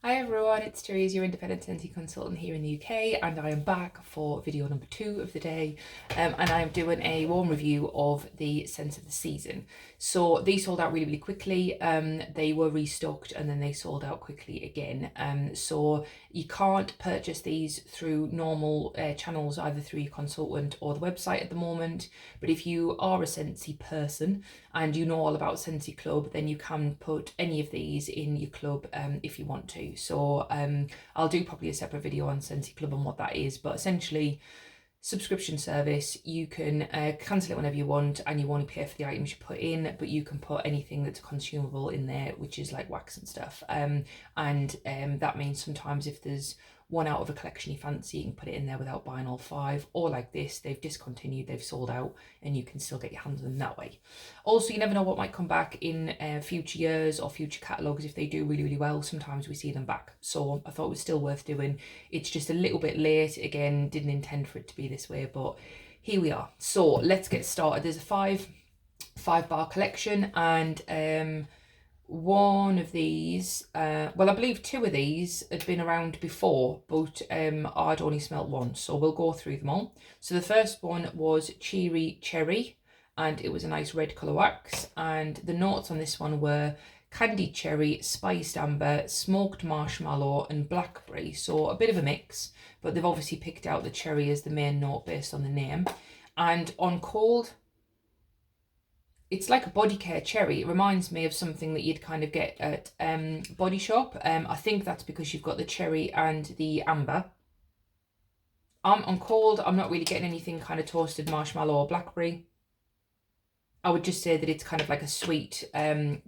Hi everyone, it's Therese, your independent Scentsy consultant here in the UK, and I am back for video number 2 of the day, and I am doing a warm review of the scents of the season. So these sold out really quickly. They were restocked and then they sold out quickly again. So you can't purchase these through normal channels, either through your consultant or the website at the moment. But if you are a Scentsy person and you know all about Scentsy Club, then you can put any of these in your club if you want to. So I'll do probably a separate video on Scentsy Club and what that is, but essentially subscription service. You can cancel it whenever you want, and you only pay for the items you put in, but you can put anything that's consumable in there, which is like wax and stuff, and that means sometimes if there's one out of a collection you fancy, you can put it in there without buying all 5, or like this, they've discontinued, they've sold out, and you can still get your hands on them that way. Also, you never know what might come back in future years or future catalogues. If they do really well, sometimes we see them back, so I thought it was still worth doing. It's just a little bit late, again, didn't intend for it to be this way, but here we are. So let's get started. There's a five bar collection, and one of these, well, I believe 2 of these had been around before, but I'd only smelt one, so we'll go through them all. So the first one was Cheery Cherry, and it was a nice red colour wax, and the notes on this one were candied cherry, spiced amber, smoked marshmallow and blackberry, so a bit of a mix, but they've obviously picked out the cherry as the main note based on the name. And on cold, it's like a body care cherry. It reminds me of something that you'd kind of get at Body Shop. I think that's because you've got the cherry and the amber. On cold, I'm not really getting anything kind of toasted marshmallow or blackberry. I would just say that it's kind of like a sweet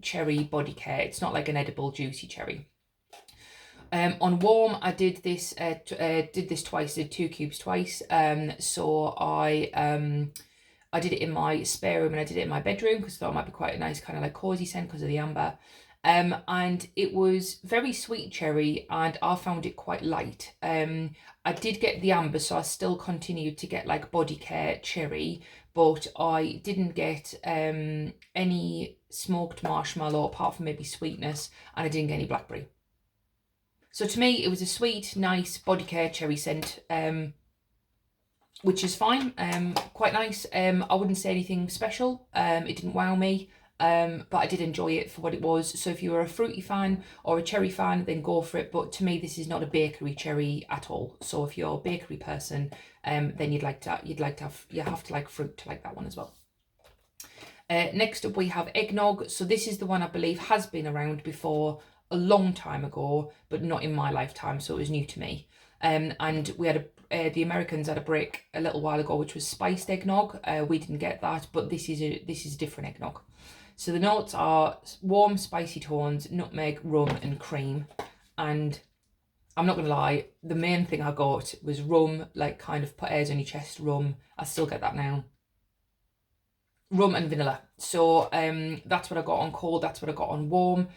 cherry body care. It's not like an edible juicy cherry. On warm, I did this twice. Did 2 cubes twice. So I did it in my spare room and I did it in my bedroom because I thought it might be quite a nice kind of like cozy scent because of the amber. And it was very sweet cherry, and I found it quite light. I did get the amber, so I still continued to get like body care cherry, but I didn't get any smoked marshmallow apart from maybe sweetness, and I didn't get any blackberry. So to me, it was a sweet, nice body care cherry scent, which is fine, quite nice. I wouldn't say anything special. It didn't wow me. But I did enjoy it for what it was. So if you were a fruity fan or a cherry fan, then go for it. But to me, this is not a bakery cherry at all. So if you're a bakery person, then you have to like fruit to like that one as well. Next up, we have eggnog. So this is the one I believe has been around before a long time ago, but not in my lifetime. So it was new to me. And we had the Americans had a break a little while ago, which was spiced eggnog. We didn't get that, but this is a different eggnog. So the notes are warm, spicy tones, nutmeg, rum and cream. And I'm not going to lie, the main thing I got was rum, like kind of put airs on your chest rum. I still get that now. Rum and vanilla. So that's what I got on cold, that's what I got on warm.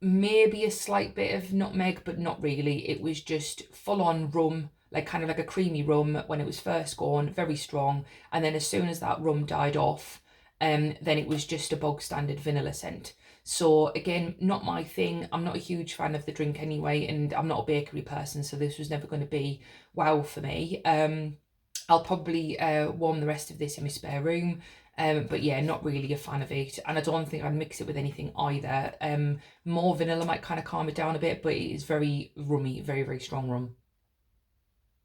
Maybe a slight bit of nutmeg, but not really. It was just full on rum, like kind of like a creamy rum when it was first going, very strong. And then as soon as that rum died off, then it was just a bog standard vanilla scent. So again, not my thing. I'm not a huge fan of the drink anyway, and I'm not a bakery person, so this was never going to be wow for me. I'll probably warm the rest of this in my spare room. But yeah, not really a fan of it, and I don't think I'd mix it with anything either. More vanilla might kind of calm it down a bit, but it is very rummy, very strong rum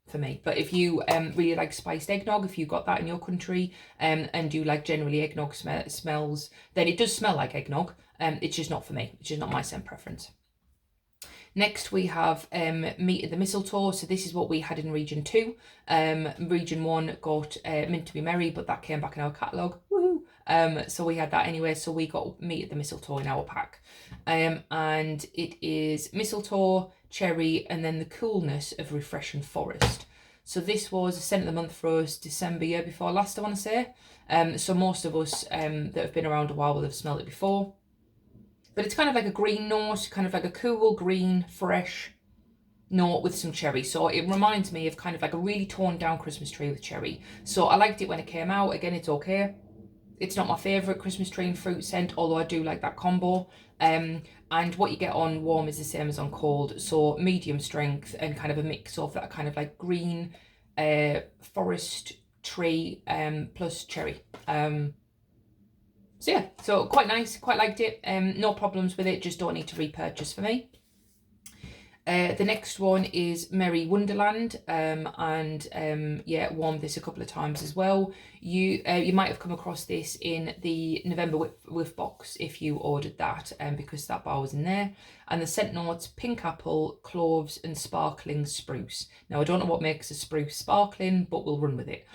for me. But if you really like spiced eggnog, if you got that in your country, and you like generally eggnog smells, then it does smell like eggnog. It's just not for me. It's just not my scent preference. Next we have Meat at the Mistletoe. So this is what we had in region 2. Region 1 got Mint to be Merry, but that came back in our catalogue. Woohoo! So we had that anyway, so we got Meat at the Mistletoe in our pack. And it is mistletoe, cherry, and then the coolness of refreshing forest. So this was a scent of the month for us, December year before last, I want to say. So most of us that have been around a while will have smelled it before. But it's kind of like a green note, kind of like a cool, green, fresh note with some cherry. So it reminds me of kind of like a really toned down Christmas tree with cherry. So I liked it when it came out. Again, it's okay. It's not my favourite Christmas tree and fruit scent, although I do like that combo. And what you get on warm is the same as on cold, so medium strength and kind of a mix of that kind of like green forest tree plus cherry. So yeah, so quite nice, quite liked it. No problems with it, just don't need to repurchase for me. The next one is Merry Wonderland, and yeah, warmed this a couple of times as well. You might have come across this in the November whiff box if you ordered that, because that bar was in there. And the scent notes: pink apple, cloves, and sparkling spruce. Now I don't know what makes a spruce sparkling, but we'll run with it.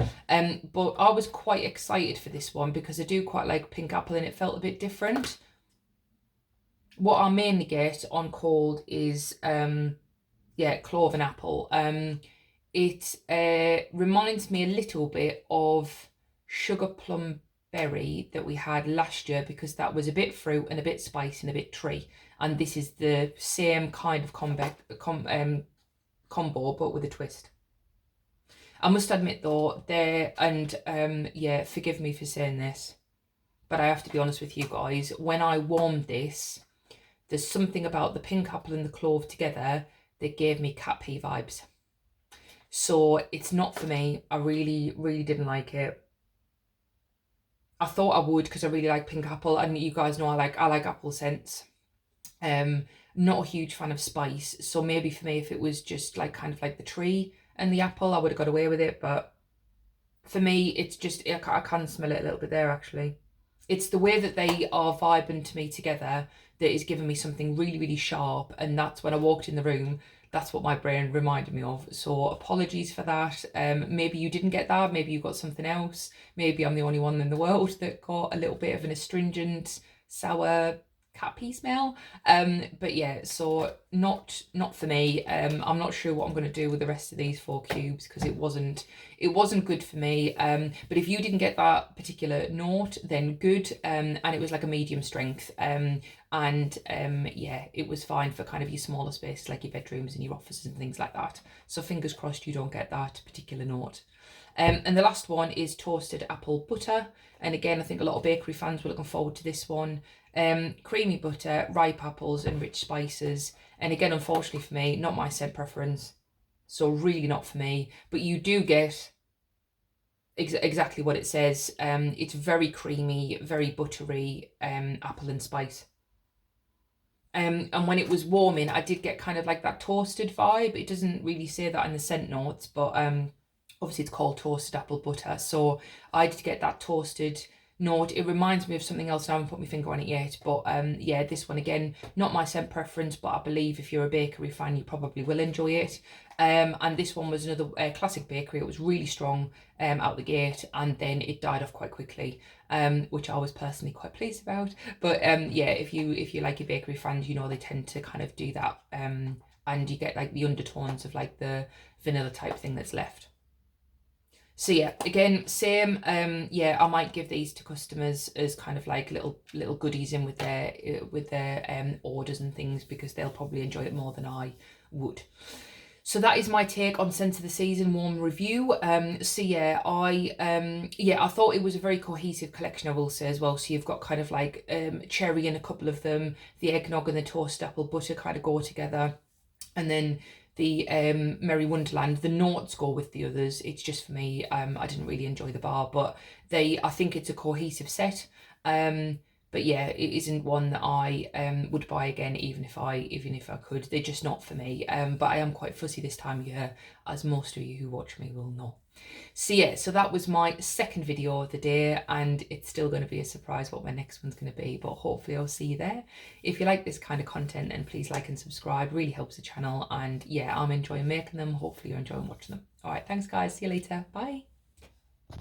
But I was quite excited for this one because I do quite like pink apple, and it felt a bit different. What I mainly get on cold is yeah, clove and apple. It reminds me a little bit of sugar plum berry that we had last year, because that was a bit fruit and a bit spice and a bit tree, and this is the same kind of combo but with a twist. I must admit though, yeah, forgive me for saying this, but I have to be honest with you guys, when I warmed this, there's something about the pink apple and the clove together that gave me cat pee vibes. So it's not for me. I really, really didn't like it. I thought I would because I really like pink apple, and you guys know I like apple scents. Not a huge fan of spice, so maybe for me, if it was just like kind of like the tree and the apple, I would have got away with it. But for me, it's just, I can smell it a little bit there actually. It's the way that they are vibing to me together that is giving me something really, really sharp. And that's when I walked in the room, that's what my brain reminded me of. So apologies for that. Maybe you didn't get that. Maybe you got something else. Maybe I'm the only one in the world that got a little bit of an astringent, sour cat pee smell. But yeah, so not for me. I'm not sure what I'm going to do with the rest of these 4 cubes because it wasn't good for me. But if you didn't get that particular note, then good. And it was like a medium strength. Yeah, it was fine for kind of your smaller spaces like your bedrooms and your offices and things like that. So fingers crossed you don't get that particular note. And the last one is toasted apple butter. And again, I think a lot of bakery fans were looking forward to this one. Creamy butter, ripe apples and rich spices. And again, unfortunately for me, not my scent preference. So really not for me. But you do get exactly what it says. It's very creamy, very buttery, apple and spice. And when it was warming, I did get kind of like that toasted vibe. It doesn't really say that in the scent notes, but obviously it's called toasted apple butter. So I did get that toasted note. It reminds me of something else, and I haven't put my finger on it yet. But yeah, this one again, not my scent preference, but I believe if you're a bakery fan, you probably will enjoy it. And this one was another classic bakery. It was really strong out the gate, and then it died off quite quickly, which I was personally quite pleased about. But yeah, if you like your bakery fans, you know they tend to kind of do that, and you get like the undertones of like the vanilla type thing that's left. So yeah, again, same. Yeah, I might give these to customers as kind of like little goodies in with their orders and things, because they'll probably enjoy it more than I would. So that is my take on Scent of the Season warm review. So yeah, I thought it was a very cohesive collection, I will say as well. So you've got kind of like cherry in a couple of them, the eggnog and the toasted apple butter kind of go together, and then the Merry Wonderland, the notes go with the others. It's just for me, I didn't really enjoy the bar, but I think it's a cohesive set. But yeah, it isn't one that I would buy again, even if I could. They're just not for me. But I am quite fussy this time of year, as most of you who watch me will know. So yeah, so that was my second video of the day, and it's still going to be a surprise what my next one's going to be, but hopefully I'll see you there. If you like this kind of content, then please like and subscribe, really helps the channel. And yeah, I'm enjoying making them. Hopefully you're enjoying watching them. All right, thanks guys, see you later, bye.